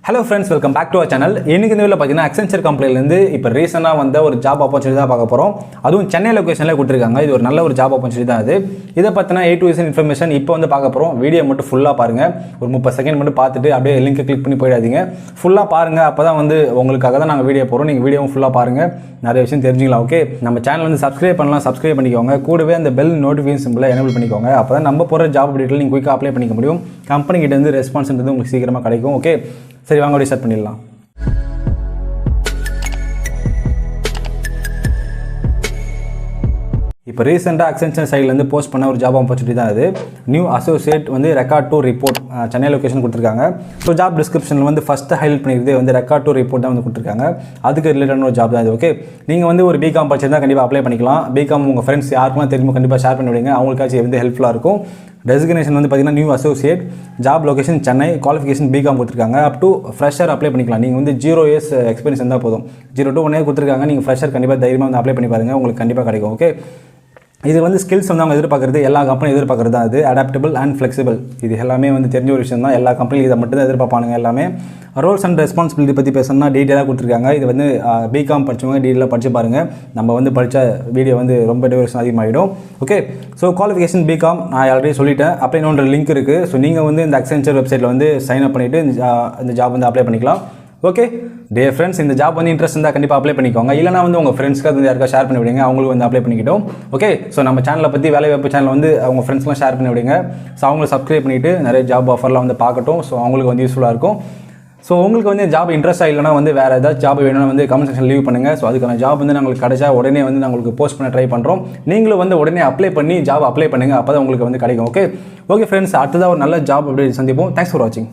Hello friends, welcome back to our channel. இன்னைக்கு இந்த வீடியோல பாத்தீங்கன்னா Accenture கம்பெனில இருந்து இப்போ ரீசன்ட்டா வந்த ஒரு ஜாப் ஆப்பர்சூனிட்டி தான் பார்க்க போறோம். அதுவும் சென்னை லொகேஷன்ல கொடுத்திருக்காங்க. இது ஒரு நல்ல ஒரு ஜாப் ஆப்பர்சூனிட்டி தான் அது. இத பத்தின A to Z இன்ஃபர்மேஷன் இப்போ வந்து பார்க்க போறோம். வீடியோ மட்டும் ஃபுல்லா பாருங்க. ஒரு 30 செகண்ட் மட்டும் பார்த்துட்டு அப்படியே லிங்க் கிளிக் பண்ணி போய்டாதீங்க. ஃபுல்லா பாருங்க. அப்பதான் வந்து உங்களுக்காக தான் நாங்க வீடியோ போறோம். நீங்க வீடியோவும் ஃபுல்லா பாருங்க. நிறைய விஷயம் தெரிஞ்சுக்கலாம். ஓகே, நம்ம சேனல் வந்து சப்ஸ்கிரைப் பண்ணலாம், சப்ஸ்கிரைப் பண்ணிக்கோங்க. கூடவே அந்த பெல் நோட்டிஃபிகேஷன் சிம்பிளை எனேபிள் பண்ணிக்கோங்க. அப்பதான் நம்ம போற ஜாப் அப்டேட்ல நீங்க குயிக்கா அப்ளை பண்ணிக்க முடியும். கம்பெனி கிட்ட இருந்து ரெஸ்பான்ஸ்ன்றது உங்களுக்கு சீக்கிரமா கிடைக்கும். ஓகே, சரி வாங்க அப்படியே ஸ்டார்ட் பண்ணிடலாம். இப்போ ரீசெண்டாக Accenture சைட்லேருந்து போஸ்ட் பண்ண ஒரு ஜாப் ஆப்பர்ச்சுனிட்டி தான் அது. நியூ அசோசியேட் வந்து record to report Chennai location கொடுத்துருக்காங்க. ஸோ ஜாப் டிஸ்கிரிப்ஷனில் வந்து ஃபஸ்ட்டு ஹைலைட் பண்ணிக்கிறதே வந்து ரெக்கார்ட் டு ரிப்போர்ட் தான் வந்து கொடுத்துருக்காங்க. அதுக்கு ரிலேட்டடான ஒரு ஜாப் தான் இது. ஓகே, நீங்கள் வந்து ஒரு பிகாம் படிச்சிருந்தா கண்டிப்பாக அப்ளை பண்ணிக்கலாம். பிகாம் உங்கள் ஃப்ரெண்ட்ஸ் யாருக்குலாம் தெரியுமோ கண்டிப்பாக ஷேர் பண்ணி விடுங்க. அவங்களுக்காச்சும் வந்து ஹெல்ப்ஃபுல்லாக இருக்கும். டெசிக்னேஷன் வந்து பார்த்தீங்கன்னா new associate, job location Chennai, qualification B Com கொடுத்துருக்காங்க. அப் டு ஃப்ரெஷர் அப்ளை பண்ணிக்கலாம். நீங்கள் வந்து 0 years எக்ஸ்பீரியன்ஸ் இருந்தால் போதும். 0 to 1 year கொடுத்துருக்காங்க. நீங்கள் ஃப்ரெஷர் கண்டிப்பாக தைரியமாக வந்து அப்ளை பண்ணி பாருங்கள், உங்களுக்கு கண்டிப்பாக கிடைக்கும். ஓகே, இது வந்து ஸ்கில்ஸ் வந்து அவங்க எதிர்பார்க்குறது, எல்லா கம்பெனியும் எதிர்பார்க்குறது தான் அது. அடாப்டபிள் அண்ட் ஃப்ளெக்சிபிள், இது எல்லாமே வந்து தெரிஞ்ச ஒரு விஷயம் தான். எல்லா கம்பெனியும் இதை மட்டும் தான் எதிர்பார்ப்பானுங்க எல்லாமே. ரோல்ஸ் அண்ட் ரெஸ்பான்சிபிலிட்டி பற்றி பேசணும்னா டீட்டெயிலாக கொடுத்துருக்காங்க. இது வந்து பிகாம் படித்தவங்க டீட்டெயிலாக படித்து பாருங்கள். நம்ம வந்து படித்த வீடியோ வந்து ரொம்ப டியூரேஷன் அதிகமாகிடும். ஓகே, ஸோ குவாலிஃபிகேஷன் பிகாம் நான் ஆல்ரெடி சொல்லிட்டேன். அப்ளை நோன்ற லிங்க் இருக்குது. ஸோ நீங்கள் வந்து இந்த Accenture வெப்சைட்டில் வந்து சைன் அப் பண்ணிவிட்டு இந்த ஜாப் வந்து அப்ளை பண்ணிக்கலாம். ஓகே டியர் ஃப்ரெண்ட்ஸ், இந்த ஜாப் வந்து இன்ட்ரெஸ்ட் இருந்தால் கண்டிப்பாக அப்ளை பண்ணிக்கோங்க. இல்லைனா வந்து உங்கள் ஃப்ரெண்ட்ஸ்க்கு வந்து யாருக்கா ஷேர் பண்ணி விடுங்க, அவங்களுக்கு வந்து அப்ளை பண்ணிக்கிட்டோம். ஓகே, ஸோ நம்ம சேனலை பற்றி வேலைவாய்ப்பு சேனல் வந்து அவங்க ஃப்ரெண்ட்ஸ்லாம் ஷேர் பண்ணி விடுங்க. ஸோ அவங்களை சப்ஸ்கிரைப் பண்ணிவிட்டு நிறைய ஜாப் ஆஃபர்லாம் வந்து பார்க்கட்டும். ஸோ அவங்களுக்கு வந்து யூஸ்ஃபுல்லாக இருக்கும். ஸோ உங்களுக்கு வந்து ஜாப் இன்ட்ரெஸ்ட்டாக இல்லைனா வந்து வேறு ஏதாச்சும் ஜாப் வேணும்னா வந்து கமெண்ட் செக்ஷன் லீவ் பண்ணுங்கள். ஸோ அதுக்கான ஜாப் வந்து நாங்களுக்கு கிடைச்சா உடனே வந்து நான் உங்களுக்கு போஸ்ட் பண்ண ட்ரை பண்ணுறோம். நீங்களும் வந்து உடனே அப்ளை பண்ணி ஜாப் அப்ளை பண்ணுங்கள். அப்போ தான் உங்களுக்கு வந்து கிடைக்கும். ஓகே ஓகே ஃப்ரெண்ட்ஸ், அடுத்ததாக ஒரு நல்ல ஜாப் அப்படி சந்திப்போம். தேங்க்ஸ் ஃபார் வாட்சிங்.